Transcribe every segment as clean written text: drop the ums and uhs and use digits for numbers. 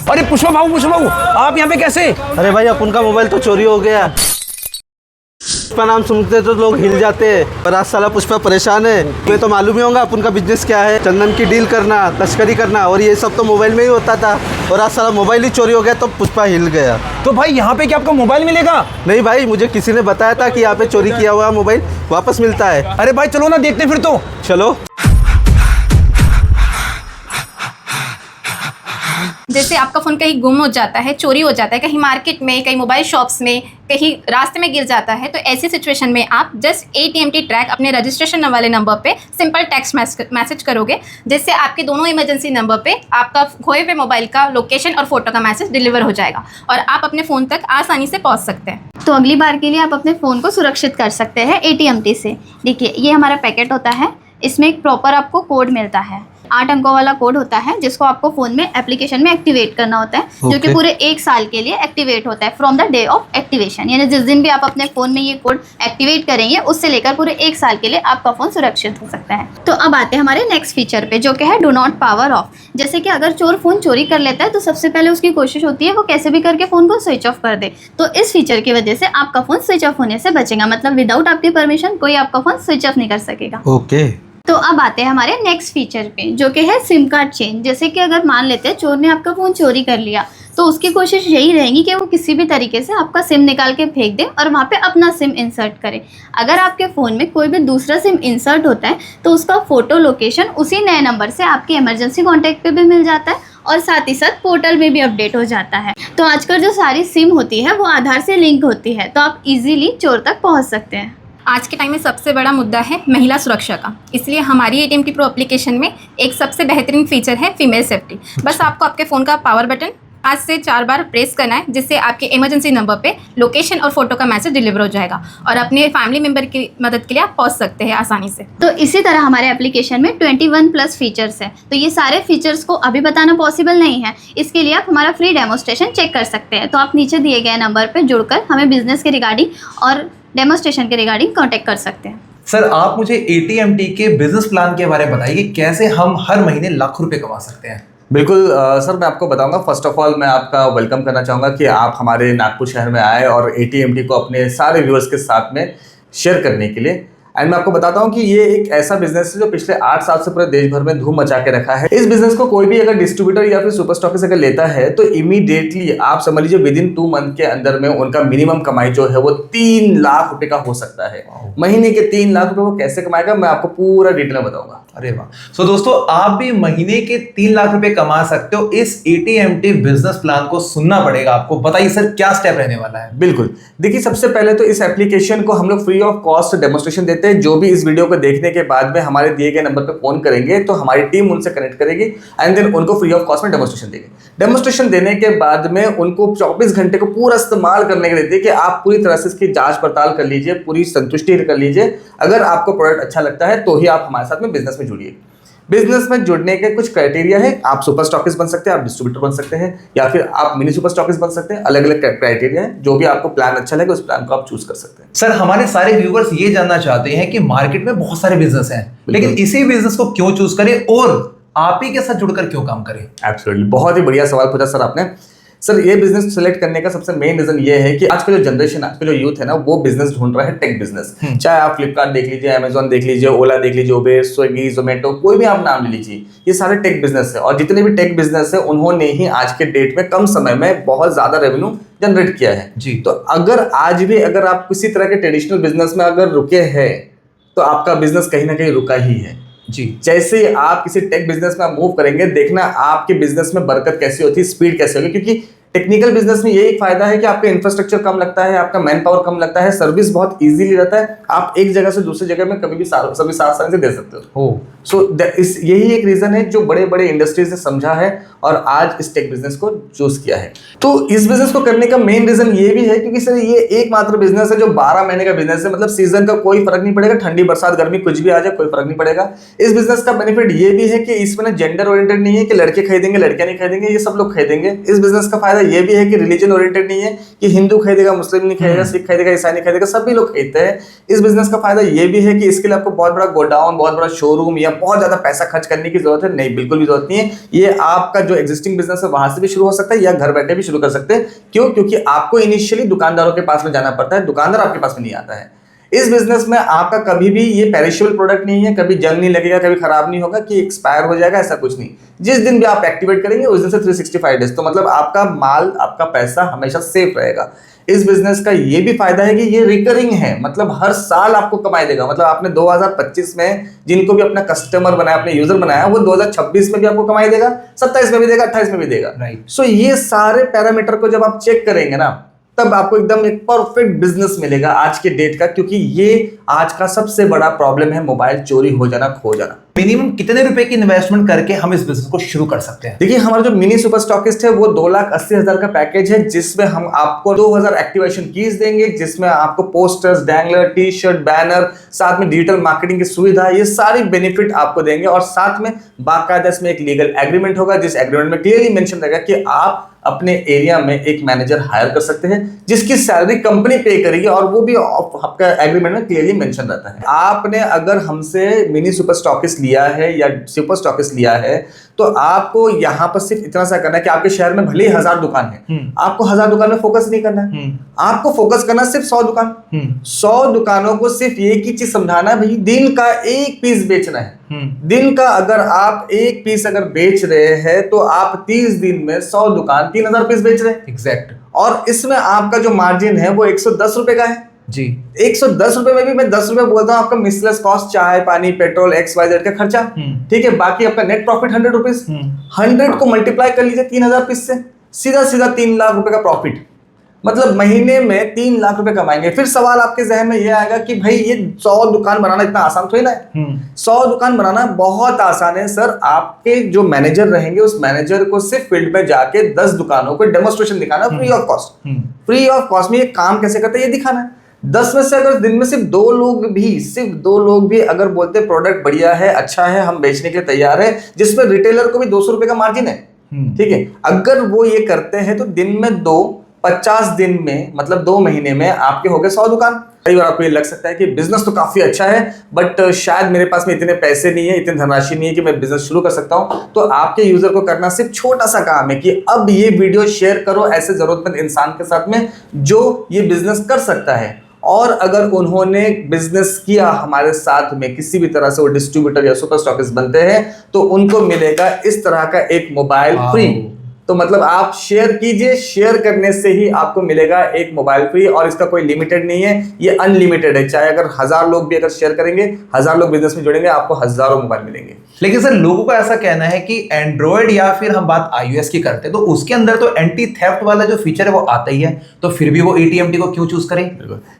अरे पुष्पा बाबू आप यहाँ पे कैसे? अरे भाई अपन का मोबाइल तो चोरी हो गया। पुष्पा नाम सुनते तो लोग हिल जाते हैं, पर आज साला पुष्पा परेशान है। तुम्हें तो मालूम ही होगा अपन का बिजनेस क्या है, चंदन की डील करना, तस्करी करना, और ये सब तो मोबाइल में ही होता था। और आज साला मोबाइल ही चोरी हो गया तो पुष्पा हिल गया। तो भाई यहाँ पे क्या आपको मोबाइल मिलेगा? नहीं भाई, मुझे किसी ने बताया था कि यहाँ पे चोरी किया हुआ मोबाइल वापस मिलता है। अरे भाई चलो ना देखते फिर तो। चलो। जैसे आपका फ़ोन कहीं गुम हो जाता है, चोरी हो जाता है, कहीं मार्केट में, कहीं मोबाइल शॉप्स में, कहीं रास्ते में गिर जाता है, तो ऐसी सिचुएशन में आप जस्ट AT&T ट्रैक अपने रजिस्ट्रेशन वाले नंबर पे सिंपल टेक्स्ट मैसेज करोगे, जिससे आपके दोनों इमरजेंसी नंबर पे आपका खोए हुए मोबाइल का लोकेशन और फोटो का मैसेज डिलीवर हो जाएगा और आप अपने फ़ोन तक आसानी से पहुँच सकते हैं। तो अगली बार के लिए आप अपने फ़ोन को सुरक्षित कर सकते हैं AT&T से। देखिए, ये हमारा पैकेट होता है, इसमें एक प्रॉपर आपको कोड मिलता है, 8 अंकों वाला कोड होता है, जिसको आपको फ़ोन में एप्लीकेशन में एक्टिवेट करना होता है, जो कि पूरे 1 साल के लिए एक्टिवेट होता है from the day of activation. यानी जिस दिन भी आप अपने फ़ोन में ये कोड एक्टिवेट करेंगे, उससे लेकर पूरे 1 साल के लिए आपका फ़ोन सुरक्षित हो सकता है। तो अब आते हैं हमारे नेक्स्ट फीचर पे, जो कि है डू नॉट पावर ऑफ। जैसे कि अगर चोर फ़ोन चोरी कर लेता है तो सबसे पहले उसकी कोशिश होती है वो कैसे भी करके फ़ोन को स्विच ऑफ कर दे। तो इस फीचर की वजह से आपका फ़ोन स्विच ऑफ होने से बचेगा, मतलब विदाउट आपकी परमिशन कोई आपका फ़ोन स्विच ऑफ नहीं कर सकेगा। ओके। तो अब आते हैं हमारे नेक्स्ट फीचर पे, जो कि है सिम कार्ड चेंज। जैसे कि अगर मान लेते हैं चोर ने आपका फ़ोन चोरी कर लिया, तो उसकी कोशिश यही रहेगी कि वो किसी भी तरीके से आपका सिम निकाल के फेंक दे और वहाँ पे अपना सिम इंसर्ट करे। अगर आपके फ़ोन में कोई भी दूसरा सिम इंसर्ट होता है तो उसका फ़ोटो लोकेशन उसी नए नंबर से आपके इमरजेंसी कॉन्टैक्ट पे भी मिल जाता है और साथ ही साथ पोर्टल में भी अपडेट हो जाता है। तो आजकल जो सारी सिम होती है वो आधार से लिंक होती है, तो आप ईजिली चोर तक पहुँच सकते हैं। आज के टाइम में सबसे बड़ा मुद्दा है महिला सुरक्षा का, इसलिए हमारी AT&T प्रो एप्लीकेशन में एक सबसे बेहतरीन फीचर है फीमेल सेफ्टी। बस आपको आपके फ़ोन का पावर बटन आज से 4 बार प्रेस करना है, जिससे आपके इमरजेंसी नंबर पे लोकेशन और फोटो का मैसेज डिलीवर हो जाएगा और अपने फैमिली मेम्बर की मदद के लिए आप पहुंच सकते हैं आसानी से। तो इसी तरह हमारे एप्लीकेशन में 21+ फीचर्स हैं। तो ये सारे फीचर्स को अभी बताना पॉसिबल नहीं है, इसके लिए आप हमारा फ्री डेमोस्ट्रेशन चेक कर सकते हैं। तो आप नीचे दिए गए नंबर पर जुड़कर हमें बिजनेस के रिगार्डिंग और डेमोस्ट्रेशन के रिगार्डिंग कांटेक्ट कर सकते हैं। सर, आप मुझे AT&T के बिजनेस प्लान के बारे में बताइए, कैसे हम हर महीने लाखों रुपए कमा सकते हैं। बिल्कुल सर, मैं आपको बताऊंगा। फर्स्ट ऑफ ऑल मैं आपका वेलकम करना चाहूँगा कि आप हमारे नागपुर शहर में आए और AT&T को अपने सारे व्यूअर्स के साथ में शेयर करने के लिए। एंड मैं आपको बताता हूँ कि ये एक ऐसा बिजनेस है जो पिछले 8 साल से पूरे देश भर में धूम मचा के रखा है। इस बिजनेस को कोई भी अगर डिस्ट्रीब्यूटर या फिर सुपर स्टॉकिस्ट अगर लेता है तो इमीडिएटली आप समझ लीजिए विदिन 2 मंथ के अंदर में उनका मिनिमम कमाई जो है वो 3 लाख रुपए का हो सकता है। महीने के 3 लाख रुपए वो कैसे कमाएगा, मैं आपको पूरा डिटेल में बताऊंगा। अरे वाह। सो दोस्तों, आप भी महीने के 3 लाख रुपए कमा सकते हो। इस AT&T बिजनेस प्लान को सुनना पड़ेगा आपको। बताइए सर, क्या स्टेप रहने वाला है। बिल्कुल, देखिए सबसे पहले तो इस एप्लीकेशन को हम लोग फ्री ऑफ कॉस्ट डेमोस्ट्रेशन देते हैं। जो भी इस वीडियो को देखने के बाद में हमारे दिए गए नंबर पे फोन करेंगे तो हमारी टीम उनसे कनेक्ट करेगी एंड देन उनको फ्री ऑफ कॉस्ट में डेमोस्ट्रेशन देंगे। डेमोस्ट्रेशन देने के बाद में उनको 24 घंटे को पूरा इस्तेमाल करने के देते हैं कि आप पूरी तरह से इसकी जांच पड़ताल कर लीजिए, पूरी संतुष्टि कर लीजिए। अगर आपको प्रोडक्ट अच्छा लगता है तो ही आप हमारे साथ में बिजनेस में जुड़िए। बिजनेस में जुड़ने के कुछ क्राइटेरिया है। आप सुपर स्टॉकिस्ट बन सकते हैं, आप डिस्ट्रीब्यूटर बन सकते हैं, या फिर आप मिनी सुपर स्टॉकिस्ट बन सकते हैं। अलग अलग क्राइटेरिया है। जो भी आपको प्लान अच्छा लगे उस प्लान को आप चूज कर सकते हैं। सर, हमारे सारे व्यूअर्स ये जानना चाहते हैं कि मार्केट में बहुत सारे बिजनेस हैं, लेकिन इसी बिजनेस को क्यों चूज करें और आप ही के साथ जुड़कर क्यों काम करें। एब्सोल्युटली, बहुत ही बढ़िया सवाल पूछा सर आपने। सर, ये बिजनेस सेलेक्ट करने का सबसे मेन रीजन ये है कि आज का जो जनरेशन, आज का जो यूथ है ना, वो बिजनेस ढूंढ रहा है टेक बिजनेस। चाहे आप फ्लिपकार्ट देख लीजिए, अमेजॉन देख लीजिए, ओला देख लीजिए, उबेर, स्विगी, जोमेटो, कोई भी आप नाम ले लीजिए, ये सारे टेक बिजनेस है। और जितने भी टेक बिजनेस है उन्होंने ही आज के डेट में कम समय में बहुत ज्यादा रेवेन्यू जनरेट किया है जी। तो अगर आज भी अगर आप किसी तरह के ट्रेडिशनल बिजनेस में अगर रुके हैं तो आपका बिजनेस कहीं ना कहीं रुका ही है जी। जैसे ही आप किसी टेक बिजनेस में मूव करेंगे, देखना आपके बिजनेस में बरकत कैसी होती है, स्पीड कैसे होगी। क्योंकि टेक्निकल बिजनेस में ये एक फायदा है कि आपका इंफ्रास्ट्रक्चर कम लगता है, आपका मैन पावर कम लगता है, सर्विस बहुत इजीली रहता है। आप एक जगह से दूसरी जगह में कभी भी सर्विस आसानी से दे सकते हो। सो यही एक रीजन है जो बड़े बड़े इंडस्ट्रीज ने समझा है और आज इस टेक बिजनेस को चूज किया है। तो इस बिजनेस को करने का मेन रीजन ये भी है क्योंकि सर ये एकमात्र बिजनेस है जो 12 महीने का बिजनेस है। मतलब सीजन का कोई फर्क नहीं पड़ेगा, ठंडी बरसात गर्मी कुछ भी आ जाए कोई फर्क नहीं पड़ेगा। इस बिजनेस का बेनिफिट ये भी है कि इसमें ना जेंडर ओरिएंटेड नहीं है कि लड़के खरीदेंगे लड़कियां नहीं खरीदेंगे, ये सब लोग खरीदेंगे। इस बिजनेस का फायदा ये भी है कि रिलीजन ओरिएंटेड नहीं है कि हिंदू खरीदेगा, मुस्लिम नहीं खरीदेगा, सिख खरीदेगा, ईसाई नहीं खरीदेगा, सभी लोग खरीदते हैं। इस बिजनेस का फायदा ये भी है कि इसके लिए आपको बहुत बड़ा गोडाउन, बहुत बड़ा शोरूम या बहुत ज्यादा पैसा खर्च करने की जरूरत है नहीं, बिल्कुल भी जरूरत नहीं है। ये आपका जो एग्जिस्टिंग बिजनेस है वहां से भी शुरू हो सकता है या घर बैठे भी शुरू कर सकते हैं। क्यों? क्योंकि आपको इनिशियली दुकानदारों के पास में जाना पड़ता है, दुकानदार आपके पास में नहीं आता है। इस बिजनेस में आपका कभी भी ये पेरिशेबल प्रोडक्ट नहीं है, कभी जंग नहीं लगेगा, कभी खराब नहीं होगा कि एक्सपायर हो जाएगा, ऐसा कुछ नहीं। जिस दिन भी आप एक्टिवेट करेंगे उस दिन से 365 डेज, तो मतलब आपका माल, आपका पैसा हमेशा सेफ रहेगा। इस बिजनेस का ये भी फायदा है कि ये रिकरिंग है, मतलब हर साल आपको कमाई देगा। मतलब आपने 2025 में जिनको भी अपना कस्टमर बनाया, अपने यूजर बनाया, वो 2026 में भी आपको कमाई देगा, 27 में भी देगा, 28 में भी देगा। राइट। सो ये सारे पैरामीटर को जब आप चेक करेंगे ना, तब आपको एकदम एक परफेक्ट बिजनेस मिलेगा आज के डेट का, क्योंकि ये आज का सबसे बड़ा प्रॉब्लम है, मोबाइल चोरी हो जाना, खो जाना। मिनिमम कितने रुपए की इन्वेस्टमेंट करके हम इस बिजनेस को शुरू कर सकते हैं? देखिए, हमारा जो मिनी सुपर स्टॉकिस्ट है वो 2,80,000 का पैकेज है, जिसमें हम आपको 2,000 एक्टिवेशन कीज देंगे, जिसमें आपको posters, dangler, T shirt, banner, साथ में डिजिटल मार्केटिंग की सुविधा, ये सारी बेनिफिट आपको देंगे। और साथ में बाकायदा इसमें एक लीगल एग्रीमेंट होगा, जिस एग्रीमेंट में क्लियरली मेंशन रहेगा कि आप अपने एरिया में एक मैनेजर हायर कर सकते हैं जिसकी सैलरी कंपनी पे करेगी, और वो भी आपका एग्रीमेंट में क्लियरली मेंशन रहता है। आपने अगर हमसे मिनी सुपर स्टॉकिस्ट लिया है या सुपर स्टॉकिस्ट लिया है, तो आपको यहाँ पर सिर्फ इतना सा करना है कि आपके शहर में भले ही 1000 दुकान है, आपको 1000 दुकान में फोकस नहीं करना है, आपको फोकस करना सिर्फ 100 दुकान। 100 दुकानों को सिर्फ एक ही चीज समझाना है, भाई दिन का एक पीस बेचना है। दिन का अगर आप एक पीस अगर बेच रहे हैं तो आप 30 दिन में 100 दुकान 3000 पीस बेच रहे हैं। एग्जैक्ट। और इसमें आपका जो मार्जिन है वो 110 रुपए का है जी। 110 रुपए में भी मैं 10 रुपए बोलता हूँ आपका मिसलेस कॉस्ट, चाय पानी पेट्रोल XYZ का खर्चा, ठीक है। बाकी आपका नेट प्रॉफिट 100 रुपीज, 100 को मल्टीप्लाई कर लीजिए 3000 पीस से, सीधा सीधा 3 लाख रुपए का प्रॉफिट, मतलब महीने में 3 लाख रुपए कमाएंगे। फिर सवाल आपके जहन में ये आएगा कि भाई ये 100 दुकान बनाना इतना आसान थोड़ी ना है। 100 दुकान बनाना बहुत आसान है सर। आपके जो मैनेजर रहेंगे उस मैनेजर को सिर्फ फील्ड में जाके 10 दुकानों को डेमोन्स्ट्रेशन दिखाना free of cost. Free of cost में ये काम कैसे करते हैं ये दिखाना है। 10 में से अगर दिन में सिर्फ 2 लोग भी अगर बोलते प्रोडक्ट बढ़िया है, अच्छा है, हम बेचने के लिए तैयार है, जिसमें रिटेलर को भी 200 रुपए का मार्जिन है, ठीक है, अगर वो ये करते हैं तो दिन में 50 दिन में, मतलब 2 महीने में आपके हो गए 100 दुकान। कई बार आपको ये लग सकता है कि बिजनेस तो काफी अच्छा है, बट शायद मेरे पास में इतने पैसे नहीं है, इतनी धनराशि नहीं है कि मैं बिजनेस शुरू कर सकता हूं। तो आपके यूजर को करना सिर्फ छोटा सा काम है कि अब ये वीडियो शेयर करो ऐसे जरूरतमंद इंसान के साथ में जो ये बिजनेस कर सकता है। और अगर उन्होंने बिजनेस किया हमारे साथ में, किसी भी तरह से वो डिस्ट्रीब्यूटर या सुपर स्टॉकिस्ट बनते हैं, तो उनको मिलेगा इस तरह का एक मोबाइल फ्री। तो मतलब आप शेयर कीजिए, शेयर करने से ही आपको मिलेगा एक मोबाइल फ्री, और इसका कोई लिमिटेड नहीं है, ये अनलिमिटेड है। चाहे अगर 1000 लोग भी अगर शेयर करेंगे, 1000 लोग बिजनेस में जुड़ेंगे, आपको हजारों मोबाइल मिलेंगे। लेकिन सर लोगों का ऐसा कहना है कि एंड्रॉयड या फिर हम बात iOS की करते हैं तो उसके अंदर तो एंटी थेफ्ट वाला जो फीचर है वो आता ही है, तो फिर भी वो ATMT को क्यों चूज करें?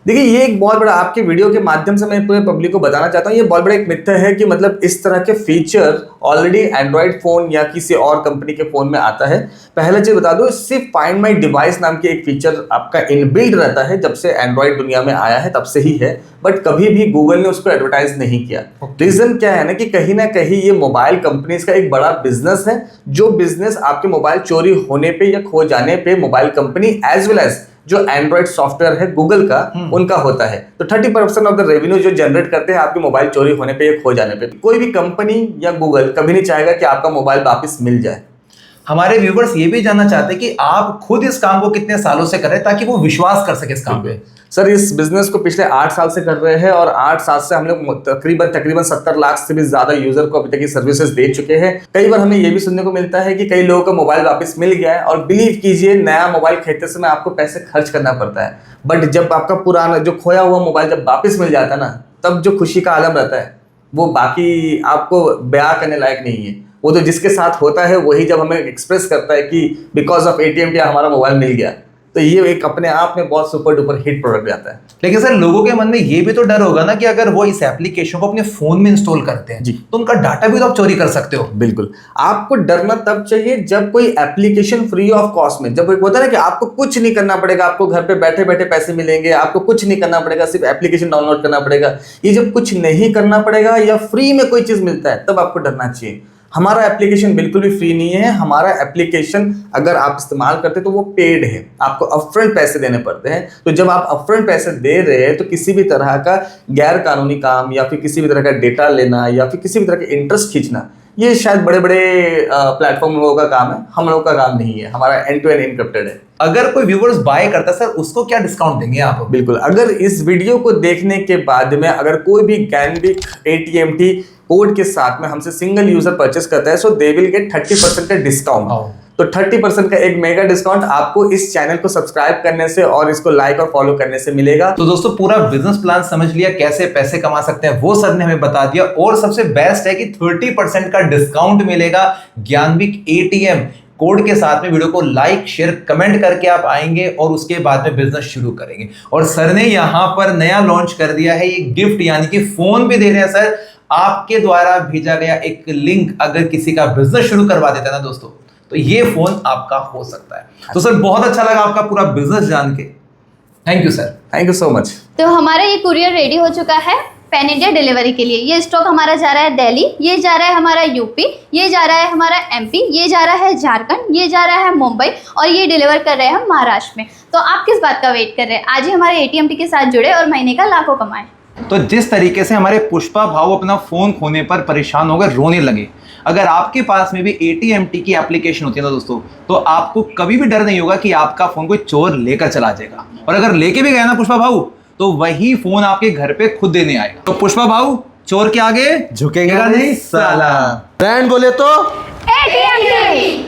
देखिए, ये एक बहुत बड़ा आपके वीडियो के माध्यम से मैं पूरे पब्लिक को बताना चाहता हूँ, ये बहुत बड़ा एक मिथ है कि मतलब इस तरह के फीचर ऑलरेडी एंड्रॉयड फोन या किसी और कंपनी के फोन में आता है। पहले चीज बता दो, सिर्फ फाइंड माई डिवाइस नाम की एक फीचर आपका इनबिल्ट रहता है, जब से एंड्रॉयड दुनिया में आया है तब से ही है, बट कभी भी गूगल ने उसको एडवर्टाइज नहीं किया। रीजन क्या है ना कहीं ये मोबाइल कंपनीज का एक बड़ा बिजनेस है, जो बिजनेस आपके मोबाइल चोरी होने पे या खो जाने पे mobile company as well as जो एंड्रॉइड सॉफ्टवेयर है गूगल का, उनका होता है। तो 30% ऑफ द रेवेन्यू जो जनरेट करते हैं आपके मोबाइल चोरी होने पे या खो जाने पे। कोई भी कंपनी या गूगल कभी नहीं चाहेगा कि आपका मोबाइल वापस मिल जाए। हमारे व्यूवर्स ये भी जानना चाहते हैं कि आप खुद इस काम को कितने सालों से कर रहे हैं ताकि वो विश्वास कर सके इस काम पे। सर, इस बिजनेस को पिछले 8 साल से कर रहे हैं, और 8 साल से हम लोग तकरीबन 70 लाख से भी ज्यादा यूजर को अभी तक ये सर्विसेज दे चुके हैं। कई बार हमें ये भी सुनने को मिलता है कि कई लोगों का मोबाइल वापस मिल गया है, और बिलीव कीजिए नया मोबाइल खरीदते समय आपको पैसे खर्च करना पड़ता है, बट जब आपका पुराना जो खोया हुआ मोबाइल जब वापस मिल जाता है ना, तब जो खुशी का आलम रहता है वो बाकी आपको बयां करने लायक नहीं है। वो तो जिसके साथ होता है वही जब हमें एक्सप्रेस करता है कि बिकॉज ऑफ ATMT हमारा मोबाइल मिल गया, तो ये एक अपने आप में बहुत सुपर डुपर हिट प्रोडक्ट आता है। लेकिन सर लोगों के मन में ये भी तो डर होगा ना कि अगर वो इस एप्लीकेशन को अपने फोन में इंस्टॉल करते हैं जी, तो उनका डाटा भी तो आप चोरी कर सकते हो। बिल्कुल, आपको डरना तब चाहिए जब कोई एप्लीकेशन फ्री ऑफ कॉस्ट में, जब होता है ना कि आपको कुछ नहीं करना पड़ेगा, आपको घर पे बैठे बैठे पैसे मिलेंगे, आपको कुछ नहीं करना पड़ेगा, सिर्फ एप्लीकेशन डाउनलोड करना पड़ेगा। ये जब कुछ नहीं करना पड़ेगा या फ्री में कोई चीज मिलता है तब आपको डरना चाहिए। हमारा एप्लीकेशन बिल्कुल भी फ्री नहीं है। हमारा एप्लीकेशन अगर आप इस्तेमाल करते हैं तो वो पेड है, आपको अपफ्रंट पैसे देने पड़ते हैं। तो जब आप अपफ्रंट पैसे दे रहे हैं तो किसी भी तरह का गैर कानूनी काम या फिर किसी भी तरह का डेटा लेना या फिर किसी भी तरह का इंटरेस्ट खींचना, ये शायद बड़े बड़े प्लेटफॉर्म लोगों का काम है, हम लोगों का काम नहीं है। हमारा एंड टू एंड एन्क्रिप्टेड है। अगर कोई व्यूवर्स बाय करता है सर, उसको क्या डिस्काउंट देंगे आप? बिल्कुल, अगर इस वीडियो को देखने के बाद में अगर कोई भी गैम्बिक AT&T कोड के साथ में हमसे सिंगल यूजर परचेस करता है, सो दे विल गेट 30% का डिस्काउंट। तो 30% का एक मेगा डिस्काउंट आपको इस चैनल को सब्सक्राइब करने से और इसको लाइक और फॉलो करने से मिलेगा। तो दोस्तों पूरा बिजनेस प्लान समझ लिया, कैसे पैसे कमा सकते हैं वो सर ने हमें बता दिया। और सबसे बेस्ट है कि 30% का डिस्काउंट मिलेगा ज्ञानविक ATM कोड के साथ में। वीडियो को लाइक शेयर कमेंट करके आप आएंगे और उसके बाद में बिजनेस शुरू करेंगे। और सर ने यहां पर नया लॉन्च कर दिया है ये गिफ्ट, यानी कि फोन भी दे रहे हैं सर। आपके द्वारा भेजा गया एक लिंक अगर किसी का बिजनेस शुरू करवा देता है ना दोस्तों, तो ये फोन आपका हो सकता है। तो सर बहुत अच्छा लगा आपका पूरा बिजनेस जान के। Thank you sir. Thank you so much. तो हमारा ये कुरियर रेडी हो चुका है पैन इंडिया डिलीवरी के लिए। ये स्टॉक हमारा जा रहा है दिल्ली, ये जा रहा है हमारा यूपी, ये जा रहा है हमारा MP, ये जा रहा है झारखंड, ये जा रहा है मुंबई और ये डिलीवर कर रहे हैं हम महाराष्ट्र में। तो आप किस बात का वेट कर रहे हैं? आज ही हमारे AT&T के साथ जुड़े और महीने का लाखों कमाएं। तो जिस तरीके से हमारे पुष्पा भाव अपना फोन खोने पर परेशान हो गए, रोने लगे, अगर आपके पास में भी AT&T की एप्लीकेशन होती है ना दोस्तों, तो आपको कभी भी डर नहीं होगा कि आपका फोन कोई चोर लेकर चला जाएगा। और अगर लेके भी गया ना पुष्पा भाऊ, तो वही फोन आपके घर पे खुद देने आएगा। तो पुष्पा भाऊ चोर के आगे झुकेगा नहीं साला। ब्रांड बोले तो AT&T।